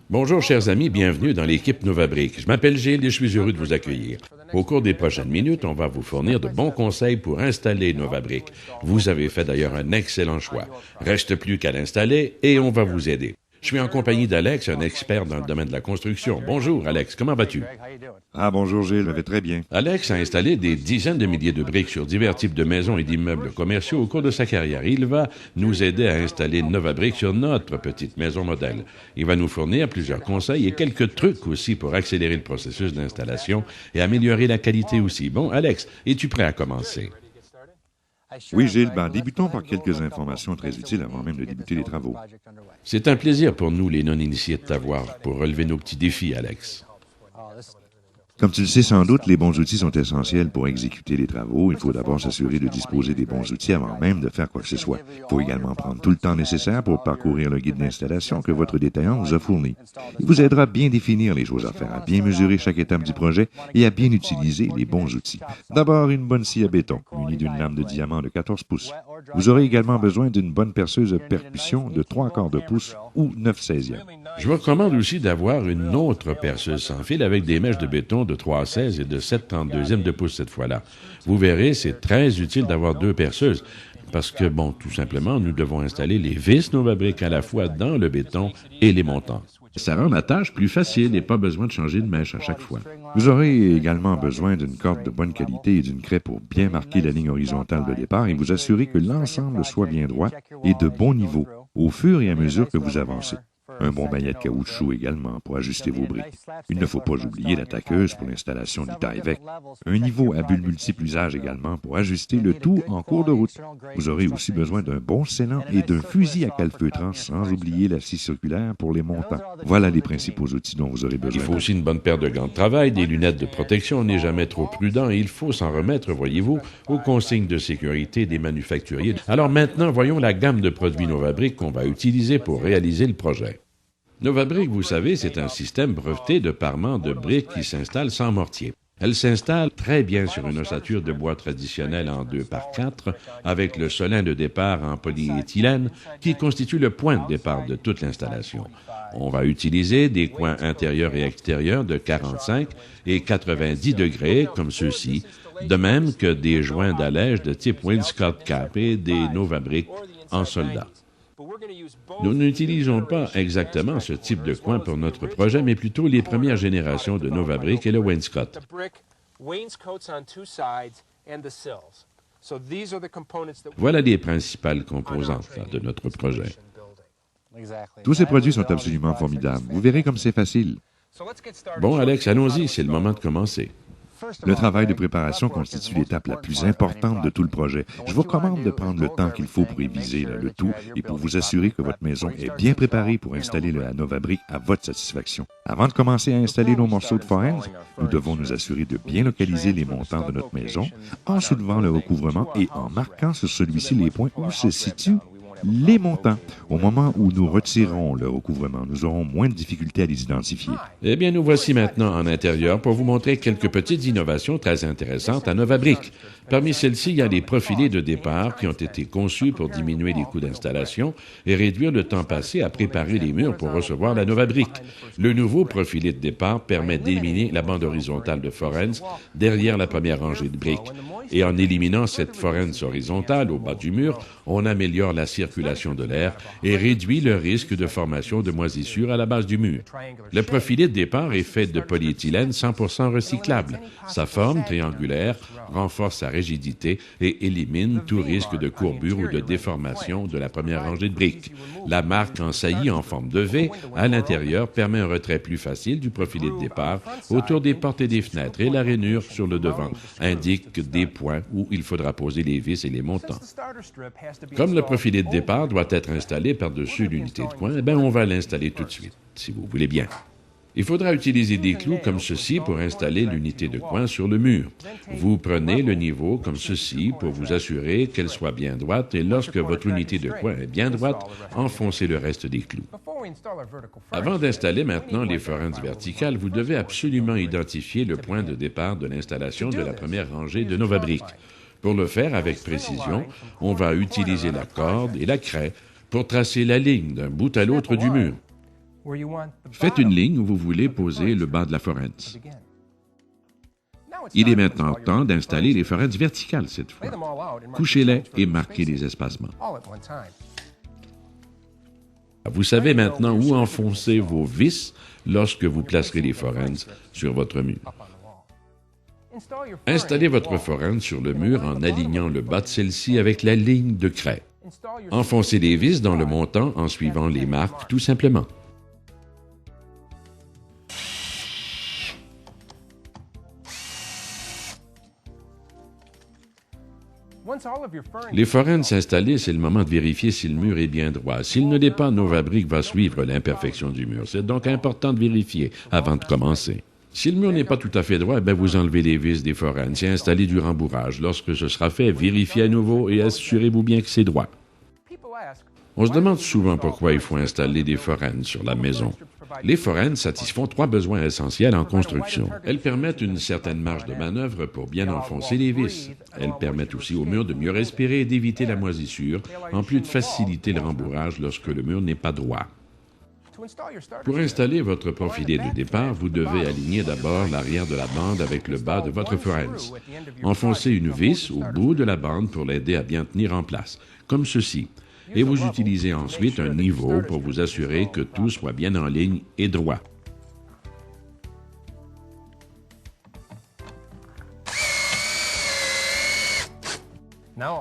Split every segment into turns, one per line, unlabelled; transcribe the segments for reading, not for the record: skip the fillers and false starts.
Bonjour chers amis, bienvenue dans l'équipe NovaBrick. Je m'appelle Gilles et je suis heureux de vous accueillir. Au cours des prochaines minutes, on va vous fournir de bons conseils pour installer NovaBrick. Vous avez fait d'ailleurs un excellent choix. Reste plus qu'à l'installer et on va vous aider. Je suis en compagnie d'Alex, un expert dans le domaine de la construction. Bonjour Alex, comment vas-tu?
Bonjour Gilles, je vais très bien.
Alex a installé des dizaines de milliers de briques sur divers types de maisons et d'immeubles commerciaux au cours de sa carrière. Il va nous aider à installer NovaBrick sur notre petite maison modèle. Il va nous fournir plusieurs conseils et quelques trucs aussi pour accélérer le processus d'installation et améliorer la qualité aussi. Bon, Alex, es-tu prêt à commencer?
Oui, Gilles, débutons par quelques informations très utiles avant même de débuter les travaux.
C'est un plaisir pour nous, les non-initiés, de t'avoir pour relever nos petits défis, Alex.
Comme tu le sais sans doute, les bons outils sont essentiels pour exécuter les travaux. Il faut d'abord s'assurer de disposer des bons outils avant même de faire quoi que ce soit. Il faut également prendre tout le temps nécessaire pour parcourir le guide d'installation que votre détaillant vous a fourni. Il vous aidera à bien définir les choses à faire, à bien mesurer chaque étape du projet et à bien utiliser les bons outils. D'abord, une bonne scie à béton, munie d'une lame de diamant de 14 pouces. Vous aurez également besoin d'une bonne perceuse de percussion de 3/4 de pouce ou 9/16e.
Je vous recommande aussi d'avoir une autre perceuse sans fil avec des mèches de béton de 3/16 et de 7/32e de pouce cette fois-là. Vous verrez, c'est très utile d'avoir deux perceuses parce que, tout simplement, nous devons installer les vis NovaBrick à la fois dans le béton et les montants. Ça rend la tâche plus facile et pas besoin de changer de mèche à chaque fois.
Vous aurez également besoin d'une corde de bonne qualité et d'une craie pour bien marquer la ligne horizontale de départ et vous assurer que l'ensemble soit bien droit et de bon niveau au fur et à mesure que vous avancez. Un bon maillet de caoutchouc également pour ajuster vos briques. Il ne faut pas oublier la taqueuse pour l'installation du taille-bec. Un niveau à bulles multiples usages également pour ajuster le tout en cours de route. Vous aurez aussi besoin d'un bon scellant et d'un fusil à calfeutrant sans oublier la scie circulaire pour les montants. Voilà les principaux outils dont vous aurez besoin.
Il faut aussi une bonne paire de gants de travail, des lunettes de protection. On n'est jamais trop prudent et il faut s'en remettre, voyez-vous, aux consignes de sécurité des manufacturiers. Alors maintenant, voyons la gamme de produits NovaBrick qu'on va utiliser pour réaliser le projet. NovaBrick, vous savez, c'est un système breveté de parements de briques qui s'installe sans mortier. Elle s'installe très bien sur une ossature de bois traditionnelle en 2x4 avec le solin de départ en polyéthylène qui constitue le point de départ de toute l'installation. On va utiliser des coins intérieurs et extérieurs de 45 et 90 degrés comme ceux-ci, de même que des joints d'allège de type Wainscot Cap et des NovaBrick en soldat. Nous n'utilisons pas exactement ce type de coin pour notre projet, mais plutôt les premières générations de NovaBrick et le Wainscot. Voilà les principales composantes de notre projet.
Tous ces produits sont absolument formidables. Vous verrez comme c'est facile.
Bon, Alex, allons-y, c'est le moment de commencer.
Le travail de préparation constitue l'étape la plus importante de tout le projet. Je vous recommande de prendre le temps qu'il faut pour réviser le tout et pour vous assurer que votre maison est bien préparée pour installer la NovaBrick à votre satisfaction. Avant de commencer à installer nos morceaux de forens, nous devons nous assurer de bien localiser les montants de notre maison en soulevant le recouvrement et en marquant sur celui-ci les points où se situent les montants. Au moment où nous retirerons le recouvrement, nous aurons moins de difficultés à les identifier.
Eh bien, nous voici maintenant en intérieur pour vous montrer quelques petites innovations très intéressantes à NovaBrick. Parmi celles-ci, il y a les profilés de départ qui ont été conçus pour diminuer les coûts d'installation et réduire le temps passé à préparer les murs pour recevoir la NovaBrick. Le nouveau profilé de départ permet d'éliminer la bande horizontale de forens derrière la première rangée de briques. Et en éliminant cette forens horizontale au bas du mur, on améliore la circulation de l'air et réduit le risque de formation de moisissures à la base du mur. Le profilé de départ est fait de polyéthylène 100% recyclable. Sa forme triangulaire renforce sa rigidité et élimine tout risque de courbure ou de déformation de la première rangée de briques. La marque en saillie en forme de V à l'intérieur permet un retrait plus facile du profilé de départ autour des portes et des fenêtres et la rainure sur le devant indique des points où il faudra poser les vis et les montants. Comme le profilé de départ doit être installé par-dessus l'unité de coin, on va l'installer tout de suite, si vous voulez bien. Il faudra utiliser des clous comme ceci pour installer l'unité de coin sur le mur. Vous prenez le niveau comme ceci pour vous assurer qu'elle soit bien droite et lorsque votre unité de coin est bien droite, enfoncez le reste des clous. Avant d'installer maintenant les forens verticales, vous devez absolument identifier le point de départ de l'installation de la première rangée de NovaBrick. Pour le faire avec précision, on va utiliser la corde et la craie pour tracer la ligne d'un bout à l'autre du mur. Faites une ligne où vous voulez poser le bas de la forens. Il est maintenant temps d'installer les forens verticales cette fois. Couchez-les et marquez les espacements. Vous savez maintenant où enfoncer vos vis lorsque vous placerez les forens sur votre mur. Installez votre forens sur le mur en alignant le bas de celle-ci avec la ligne de craie. Enfoncez les vis dans le montant en suivant les marques tout simplement. Les forens installés, c'est le moment de vérifier si le mur est bien droit. S'il ne l'est pas, NovaBrick va suivre l'imperfection du mur. C'est donc important de vérifier avant de commencer. Si le mur n'est pas tout à fait droit, vous enlevez les vis des forens et installez du rembourrage. Lorsque ce sera fait, vérifiez à nouveau et assurez-vous bien que c'est droit. On se demande souvent pourquoi il faut installer des forens sur la maison. Les forens satisfont 3 besoins essentiels en construction. Elles permettent une certaine marge de manœuvre pour bien enfoncer les vis. Elles permettent aussi au mur de mieux respirer et d'éviter la moisissure, en plus de faciliter le rembourrage lorsque le mur n'est pas droit. Pour installer votre profilet de départ, vous devez aligner d'abord l'arrière de la bande avec le bas de votre forens. Enfoncez une vis au bout de la bande pour l'aider à bien tenir en place, comme ceci. Et vous utilisez ensuite un niveau pour vous assurer que tout soit bien en ligne et droit.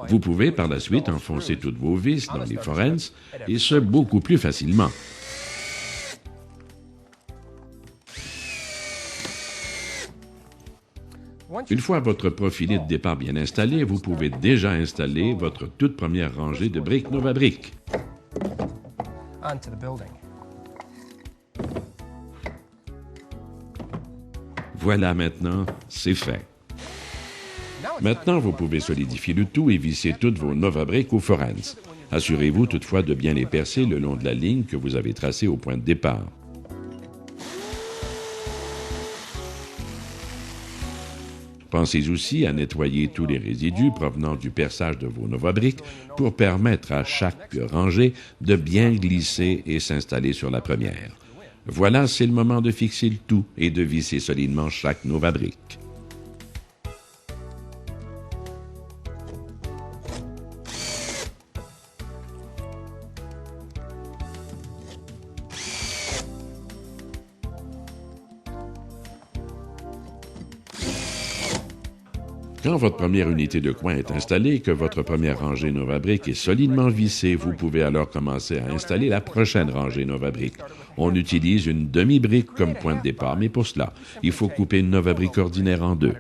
Vous pouvez par la suite enfoncer toutes vos vis dans les forens, et ce beaucoup plus facilement. Une fois votre profilet de départ bien installé, vous pouvez déjà installer votre toute première rangée de briques NovaBrick. Voilà maintenant, c'est fait. Maintenant, vous pouvez solidifier le tout et visser toutes vos NovaBrick aux forens. Assurez-vous toutefois de bien les percer le long de la ligne que vous avez tracée au point de départ. Pensez aussi à nettoyer tous les résidus provenant du perçage de vos NovaBrick pour permettre à chaque rangée de bien glisser et s'installer sur la première. Voilà, c'est le moment de fixer le tout et de visser solidement chaque NovaBrick. Quand votre première unité de coin est installée et que votre première rangée NovaBrick est solidement vissée, vous pouvez alors commencer à installer la prochaine rangée NovaBrick. On utilise une demi-brique comme point de départ, mais pour cela, il faut couper une NovaBrick ordinaire en deux.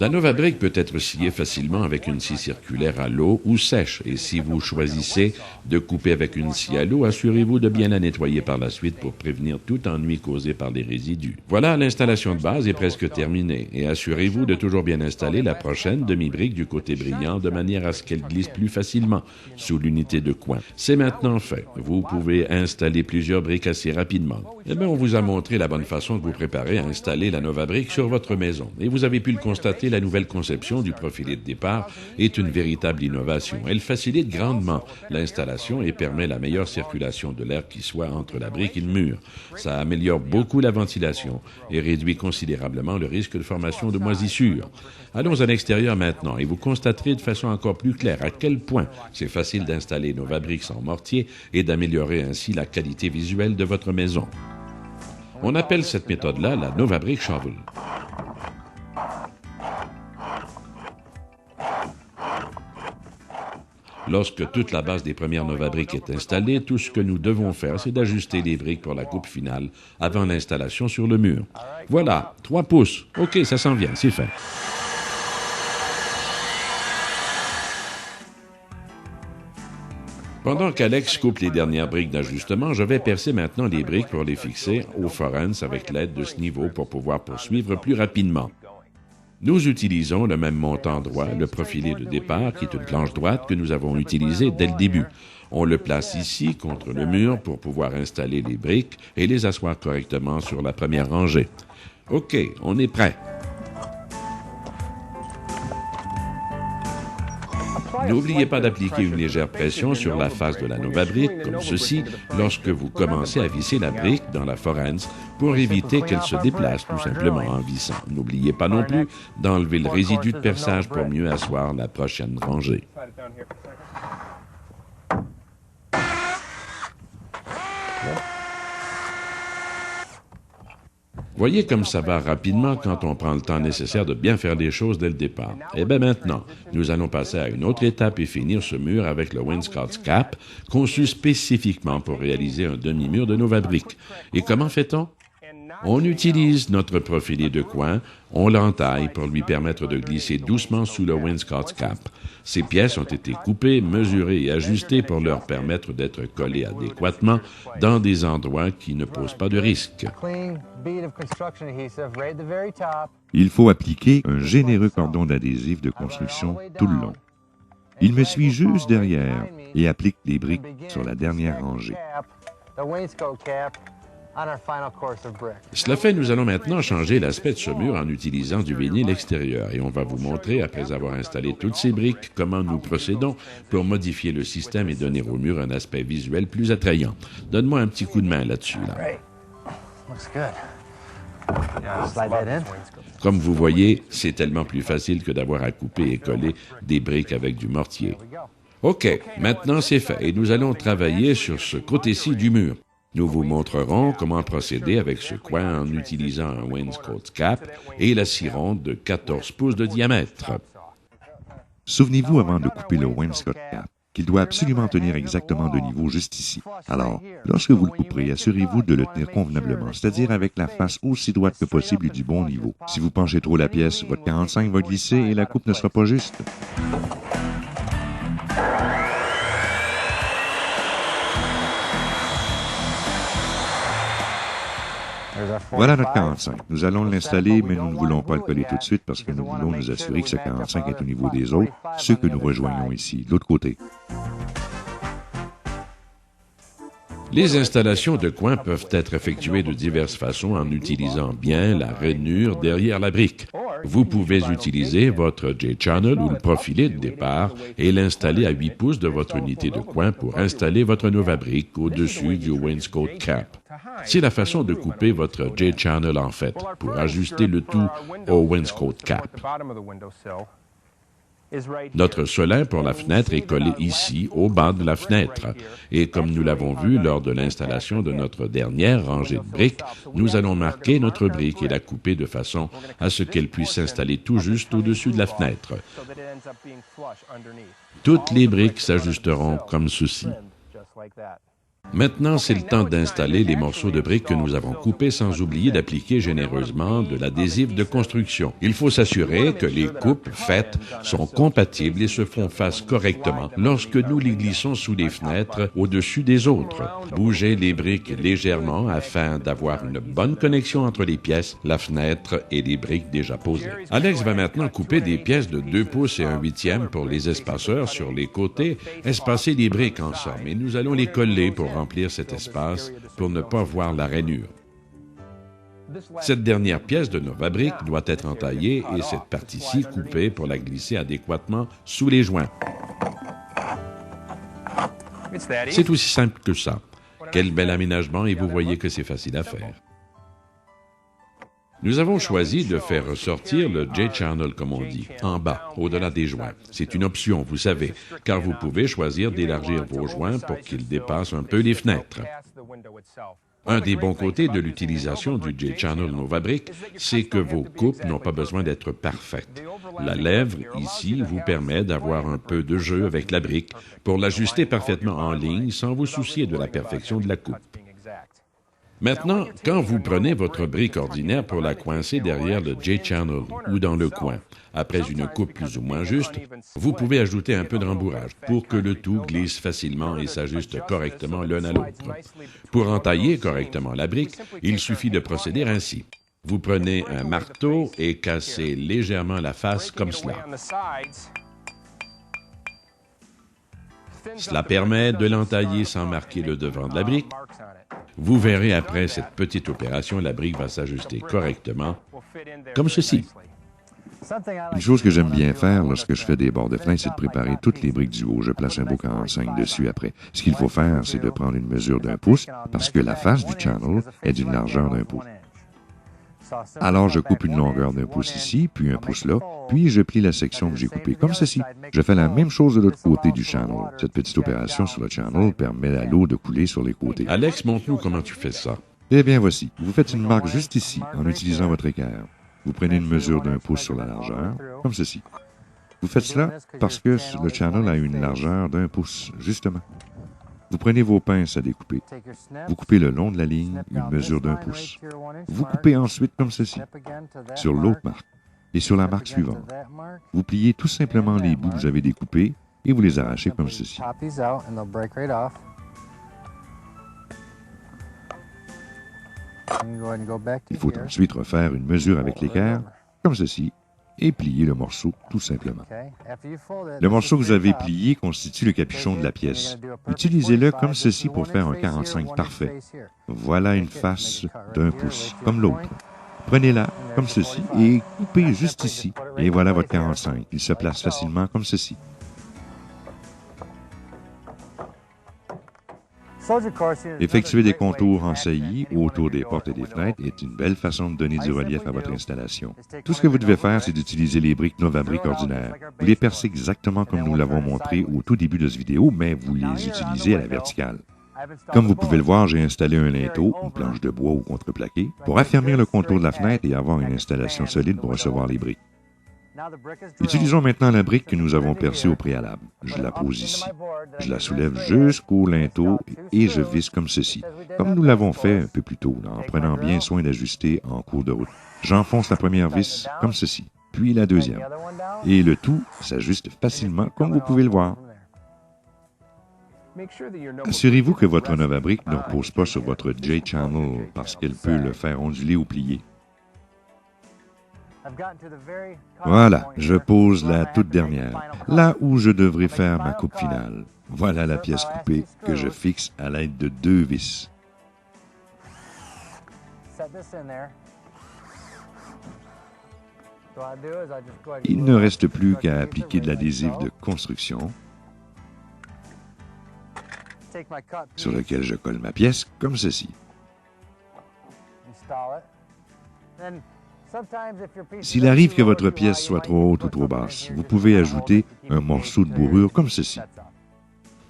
La NovaBrick peut être sciée facilement avec une scie circulaire à l'eau ou sèche, et si vous choisissez de couper avec une scie à l'eau, assurez-vous de bien la nettoyer par la suite pour prévenir tout ennui causé par les résidus. Voilà, l'installation de base est presque terminée, et assurez-vous de toujours bien installer la prochaine demi-brique du côté brillant de manière à ce qu'elle glisse plus facilement sous l'unité de coin. C'est maintenant fait. Vous pouvez installer plusieurs briques assez rapidement. On vous a montré la bonne façon de vous préparer à installer la NovaBrick sur votre maison, et vous avez pu le constater, la nouvelle conception du profilet de départ est une véritable innovation. Elle facilite grandement l'installation et permet la meilleure circulation de l'air qui soit entre la brique et le mur. Ça améliore beaucoup la ventilation et réduit considérablement le risque de formation de moisissures. Allons à l'extérieur maintenant et vous constaterez de façon encore plus claire à quel point c'est facile d'installer NovaBrick sans mortier et d'améliorer ainsi la qualité visuelle de votre maison. On appelle cette méthode-là la NovaBrick Shovel. Lorsque toute la base des premières NovaBrick est installée, tout ce que nous devons faire, c'est d'ajuster les briques pour la coupe finale avant l'installation sur le mur. Voilà, 3 pouces. OK, ça s'en vient, c'est fait. Pendant qu'Alex coupe les dernières briques d'ajustement, je vais percer maintenant les briques pour les fixer aux forens avec l'aide de ce niveau pour pouvoir poursuivre plus rapidement. Nous utilisons le même montant droit, le profilet de départ, qui est une planche droite que nous avons utilisée dès le début. On le place ici contre le mur pour pouvoir installer les briques et les asseoir correctement sur la première rangée. OK, on est prêt. N'oubliez pas d'appliquer une légère pression sur la face de la Novabrick, comme ceci, lorsque vous commencez à visser la brique dans la forens pour éviter qu'elle se déplace tout simplement en vissant. N'oubliez pas non plus d'enlever le résidu de perçage pour mieux asseoir la prochaine rangée. Voyez comme ça va rapidement quand on prend le temps nécessaire de bien faire les choses dès le départ. Eh bien maintenant, nous allons passer à une autre étape et finir ce mur avec le wainscot cap, conçu spécifiquement pour réaliser un demi-mur de Novabrick. Et comment fait-on? On utilise notre profilé de coin, on l'entaille pour lui permettre de glisser doucement sous le wainscot cap. Ces pièces ont été coupées, mesurées et ajustées pour leur permettre d'être collées adéquatement dans des endroits qui ne posent pas de risque.
Il faut appliquer un généreux cordon d'adhésif de construction tout le long. Il me suit juste derrière et applique les briques sur la dernière rangée.
Cela fait, nous allons maintenant changer l'aspect de ce mur en utilisant du vinyle extérieur et on va vous montrer, après avoir installé toutes ces briques, comment nous procédons pour modifier le système et donner au mur un aspect visuel plus attrayant. Donne-moi un petit coup de main là-dessus. Comme vous voyez, c'est tellement plus facile que d'avoir à couper et coller des briques avec du mortier. OK, maintenant c'est fait et nous allons travailler sur ce côté-ci du mur. Nous vous montrerons comment procéder avec ce coin en utilisant un wainscot cap et la scie ronde de 14 pouces de diamètre.
Souvenez-vous avant de couper le wainscot cap qu'il doit absolument tenir exactement de niveau juste ici. Alors, lorsque vous le couperez, assurez-vous de le tenir convenablement, c'est-à-dire avec la face aussi droite que possible et du bon niveau. Si vous penchez trop la pièce, votre 45 va glisser et la coupe ne sera pas juste. Voilà notre 45. Nous allons l'installer, mais nous ne voulons pas le coller tout de suite parce que nous voulons nous assurer que ce 45 est au niveau des autres, ceux que nous rejoignons ici, de l'autre côté.
Les installations de coin peuvent être effectuées de diverses façons en utilisant bien la rainure derrière la brique. Vous pouvez utiliser votre J-channel ou le profilé de départ et l'installer à 8 pouces de votre unité de coin pour installer votre Novabrick au-dessus du wainscot cap. C'est la façon de couper votre J-channel en fait, pour ajuster le tout au wainscot cap. Notre solin pour la fenêtre est collé ici, au bas de la fenêtre. Et comme nous l'avons vu lors de l'installation de notre dernière rangée de briques, nous allons marquer notre brique et la couper de façon à ce qu'elle puisse s'installer tout juste au-dessus de la fenêtre. Toutes les briques s'ajusteront comme ceci. Maintenant, c'est le temps d'installer les morceaux de briques que nous avons coupés sans oublier d'appliquer généreusement de l'adhésif de construction. Il faut s'assurer que les coupes faites sont compatibles et se font face correctement lorsque nous les glissons sous les fenêtres au-dessus des autres. Bougez les briques légèrement afin d'avoir une bonne connexion entre les pièces, la fenêtre et les briques déjà posées. Alex va maintenant couper des pièces de 2 pouces et 1/8 pour les espaceurs sur les côtés, espacer les briques en somme, et nous allons les coller pour remplir cet espace pour ne pas voir la rainure. Cette dernière pièce de Novabrick doit être entaillée et cette partie-ci coupée pour la glisser adéquatement sous les joints. C'est aussi simple que ça. Quel bel aménagement et vous voyez que c'est facile à faire. Nous avons choisi de faire ressortir le J-channel, comme on dit, en bas, au-delà des joints. C'est une option, vous savez, car vous pouvez choisir d'élargir vos joints pour qu'ils dépassent un peu les fenêtres. Un des bons côtés de l'utilisation du J-channel Novabrick, c'est que vos coupes n'ont pas besoin d'être parfaites. La lèvre, ici, vous permet d'avoir un peu de jeu avec la brique pour l'ajuster parfaitement en ligne sans vous soucier de la perfection de la coupe. Maintenant, quand vous prenez votre brique ordinaire pour la coincer derrière le J-channel ou dans le coin, après une coupe plus ou moins juste, vous pouvez ajouter un peu de rembourrage pour que le tout glisse facilement et s'ajuste correctement l'un à l'autre. Pour entailler correctement la brique, il suffit de procéder ainsi. Vous prenez un marteau et cassez légèrement la face comme cela. Cela permet de l'entailler sans marquer le devant de la brique. Vous verrez après cette petite opération, la brique va s'ajuster correctement, comme ceci.
Une chose que j'aime bien faire lorsque je fais des bords de fenêtre, c'est de préparer toutes les briques du haut. Je place un beau 45 dessus après. Ce qu'il faut faire, c'est de prendre une mesure d'1 pouce parce que la face du channel est d'une largeur d'1 pouce. Alors, je coupe une longueur d'1 pouce ici, puis 1 pouce là, puis je plie la section que j'ai coupée, comme ceci. Je fais la même chose de l'autre côté du channel. Cette petite opération sur le channel permet à l'eau de couler sur les côtés.
Alex, montre-nous comment tu fais ça.
Eh bien, voici. Vous faites une marque juste ici, en utilisant votre équerre. Vous prenez une mesure d'1 pouce sur la largeur, comme ceci. Vous faites cela parce que le channel a une largeur d'1 pouce, justement. Vous prenez vos pinces à découper. Vous coupez le long de la ligne une mesure d'1 pouce. Vous coupez ensuite comme ceci, sur l'autre marque et sur la marque suivante. Vous pliez tout simplement les bouts que vous avez découpés et vous les arrachez comme ceci. Il faut ensuite refaire une mesure avec l'équerre, comme ceci, et plier le morceau tout simplement. Le morceau que vous avez plié constitue le capuchon de la pièce. Utilisez-le comme ceci pour faire un 45 parfait. Voilà une face d'1 pouce, comme l'autre. Prenez-la comme ceci et coupez juste ici. Et voilà votre 45. Il se place facilement comme ceci. Effectuer des contours en saillie autour des portes et des fenêtres est une belle façon de donner du relief à votre installation. Tout ce que vous devez faire, c'est d'utiliser les briques Novabrick ordinaires. Vous les percez exactement comme nous l'avons montré au tout début de cette vidéo, mais vous les utilisez à la verticale. Comme vous pouvez le voir, j'ai installé un linteau, une planche de bois ou contreplaqué, pour affermir le contour de la fenêtre et avoir une installation solide pour recevoir les briques. Utilisons maintenant la brique que nous avons percée au préalable. Je la pose ici. Je la soulève jusqu'au linteau et je visse comme ceci, comme nous l'avons fait un peu plus tôt, en prenant bien soin d'ajuster en cours de route. J'enfonce la première vis comme ceci, puis la deuxième. Et le tout s'ajuste facilement comme vous pouvez le voir. Assurez-vous que votre Novabrick ne repose pas sur votre J-channel parce qu'elle peut le faire onduler ou plier. Voilà, je pose la toute dernière, là où je devrais faire ma coupe finale. Voilà la pièce coupée que je fixe à l'aide de 2 vis. Il ne reste plus qu'à appliquer de l'adhésif de construction sur lequel je colle ma pièce comme ceci. S'il arrive que votre pièce soit trop haute ou trop basse, vous pouvez ajouter un morceau de bourrure comme ceci.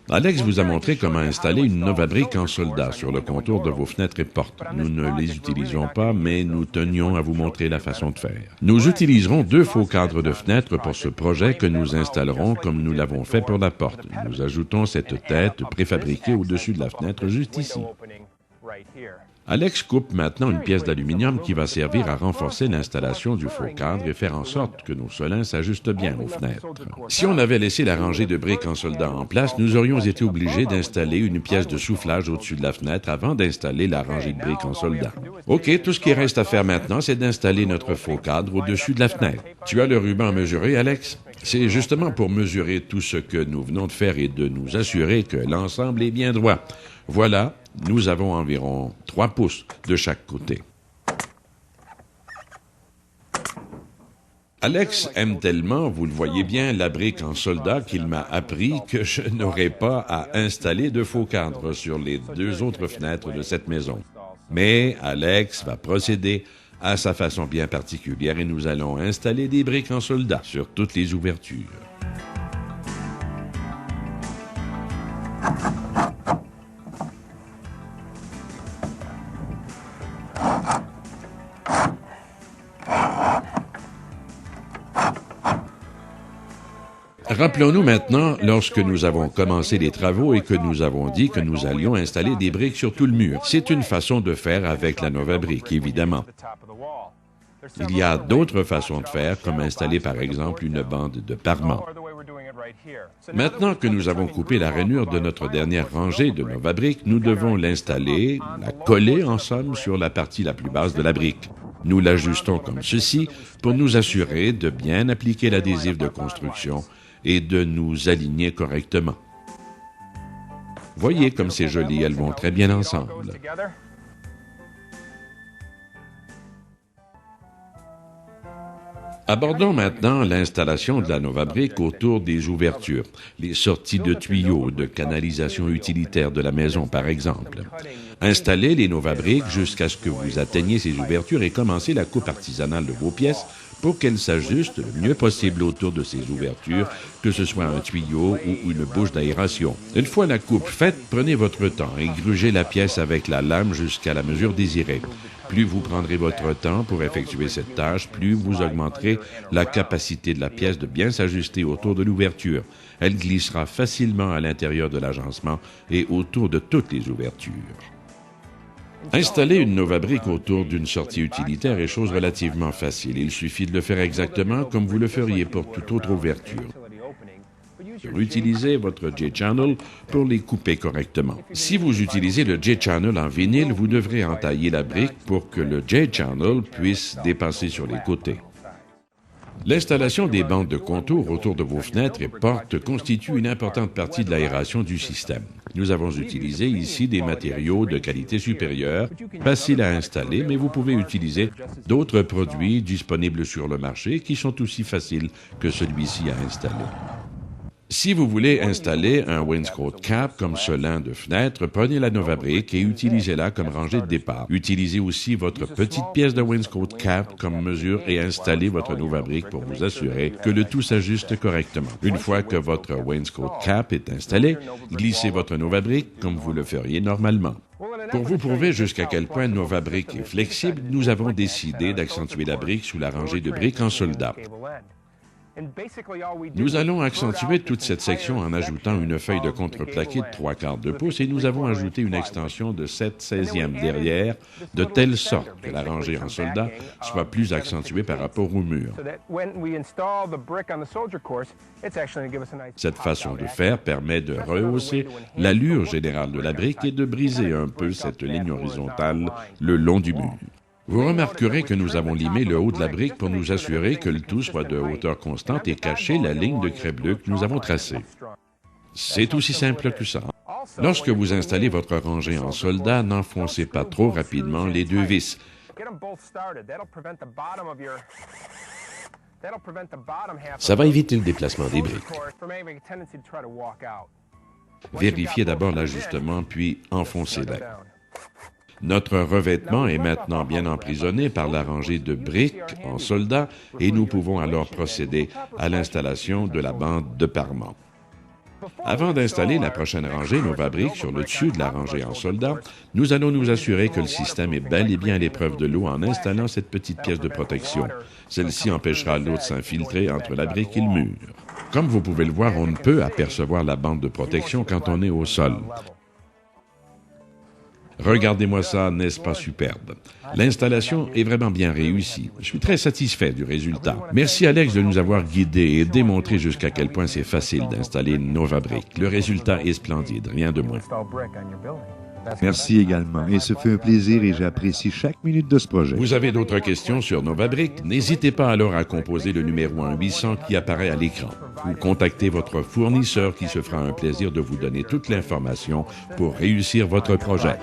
Alex vous a montré comment installer une Novabrick en soldat sur le contour de vos fenêtres et portes. Nous ne les utilisons pas, mais nous tenions à vous montrer la façon de faire. Nous utiliserons 2 faux cadres de fenêtres pour ce projet que nous installerons comme nous l'avons fait pour la porte. Nous ajoutons cette tête préfabriquée au-dessus de la fenêtre juste ici. Alex coupe maintenant une pièce d'aluminium qui va servir à renforcer l'installation du faux cadre et faire en sorte que nos solins s'ajustent bien aux fenêtres. Si on avait laissé la rangée de briques en soldat en place, nous aurions été obligés d'installer une pièce de soufflage au-dessus de la fenêtre avant d'installer la rangée de briques en soldat. OK, tout ce qui reste à faire maintenant, c'est d'installer notre faux cadre au-dessus de la fenêtre. Tu as le ruban mesuré, Alex? C'est justement pour mesurer tout ce que nous venons de faire et de nous assurer que l'ensemble est bien droit. Voilà, nous avons environ 3 pouces de chaque côté. Alex aime tellement, vous le voyez bien, la brique en soldat qu'il m'a appris que je n'aurai pas à installer de faux cadres sur les 2 autres fenêtres de cette maison. Mais Alex va procéder à sa façon bien particulière et nous allons installer des briques en soldat sur toutes les ouvertures. Rappelons-nous maintenant, lorsque nous avons commencé les travaux et que nous avons dit que nous allions installer des briques sur tout le mur. C'est une façon de faire avec la Novabrick, évidemment. Il y a d'autres façons de faire, comme installer par exemple une bande de parement. Maintenant que nous avons coupé la rainure de notre dernière rangée de Novabrick, nous devons l'installer, la coller en somme sur la partie la plus basse de la brique. Nous l'ajustons comme ceci pour nous assurer de bien appliquer l'adhésif de construction et de nous aligner correctement. Voyez comme c'est joli, elles vont très bien ensemble. Abordons maintenant l'installation de la NovaBrick autour des ouvertures, les sorties de tuyaux, de canalisation utilitaire de la maison par exemple. Installez les NovaBrick jusqu'à ce que vous atteigniez ces ouvertures et commencez la coupe artisanale de vos pièces pour qu'elles s'ajustent le mieux possible autour de ces ouvertures, que ce soit un tuyau ou une bouche d'aération. Une fois la coupe faite, prenez votre temps et grugez la pièce avec la lame jusqu'à la mesure désirée. Plus vous prendrez votre temps pour effectuer cette tâche, plus vous augmenterez la capacité de la pièce de bien s'ajuster autour de l'ouverture. Elle glissera facilement à l'intérieur de l'agencement et autour de toutes les ouvertures. Installer une NovaBrick autour d'une sortie utilitaire est chose relativement facile. Il suffit de le faire exactement comme vous le feriez pour toute autre ouverture. Utilisez votre J-Channel pour les couper correctement. Si vous utilisez le J-Channel en vinyle, vous devrez entailler la brique pour que le J-Channel puisse dépasser sur les côtés. L'installation des bandes de contour autour de vos fenêtres et portes constitue une importante partie de l'aération du système. Nous avons utilisé ici des matériaux de qualité supérieure, faciles à installer, mais vous pouvez utiliser d'autres produits disponibles sur le marché qui sont aussi faciles que celui-ci à installer. Si vous voulez installer un wainscot cap comme cela de fenêtre, prenez la NovaBrick et utilisez-la comme rangée de départ. Utilisez aussi votre petite pièce de wainscot cap comme mesure et installez votre NovaBrick pour vous assurer que le tout s'ajuste correctement. Une fois que votre wainscot cap est installé, glissez votre NovaBrick comme vous le feriez normalement. Pour vous prouver jusqu'à quel point NovaBrick est flexible, nous avons décidé d'accentuer la brique sous la rangée de briques en soldat. Nous allons accentuer toute cette section en ajoutant une feuille de contreplaqué de 3/4 de pouce et nous avons ajouté une extension de 7/16 derrière, de telle sorte que la rangée en soldat soit plus accentuée par rapport au mur. Cette façon de faire permet de rehausser l'allure générale de la brique et de briser un peu cette ligne horizontale le long du mur. Vous remarquerez que nous avons limé le haut de la brique pour nous assurer que le tout soit de hauteur constante et cacher la ligne de craie bleue que nous avons tracée. C'est aussi simple que ça. Lorsque vous installez votre rangée en soldat, n'enfoncez pas trop rapidement les deux vis.
Ça va éviter le déplacement des briques.
Vérifiez d'abord l'ajustement, puis enfoncez-les. Notre revêtement est maintenant bien emprisonné par la rangée de briques en soldat et nous pouvons alors procéder à l'installation de la bande de parement. Avant d'installer la prochaine rangée NovaBrick sur le dessus de la rangée en soldat, nous allons nous assurer que le système est bel et bien à l'épreuve de l'eau en installant cette petite pièce de protection. Celle-ci empêchera l'eau de s'infiltrer entre la brique et le mur. Comme vous pouvez le voir, on ne peut apercevoir la bande de protection quand on est au sol. Regardez-moi ça, n'est-ce pas superbe? L'installation est vraiment bien réussie. Je suis très satisfait du résultat. Merci Alex de nous avoir guidés et démontré jusqu'à quel point c'est facile d'installer une NovaBrick. Le résultat est splendide, rien de moins.
Merci également, et ce fut un plaisir et j'apprécie chaque minute de ce projet.
Vous avez d'autres questions sur NovaBrick? N'hésitez pas alors à composer le numéro 1-800 qui apparaît à l'écran. Ou contactez votre fournisseur qui se fera un plaisir de vous donner toute l'information pour réussir votre projet.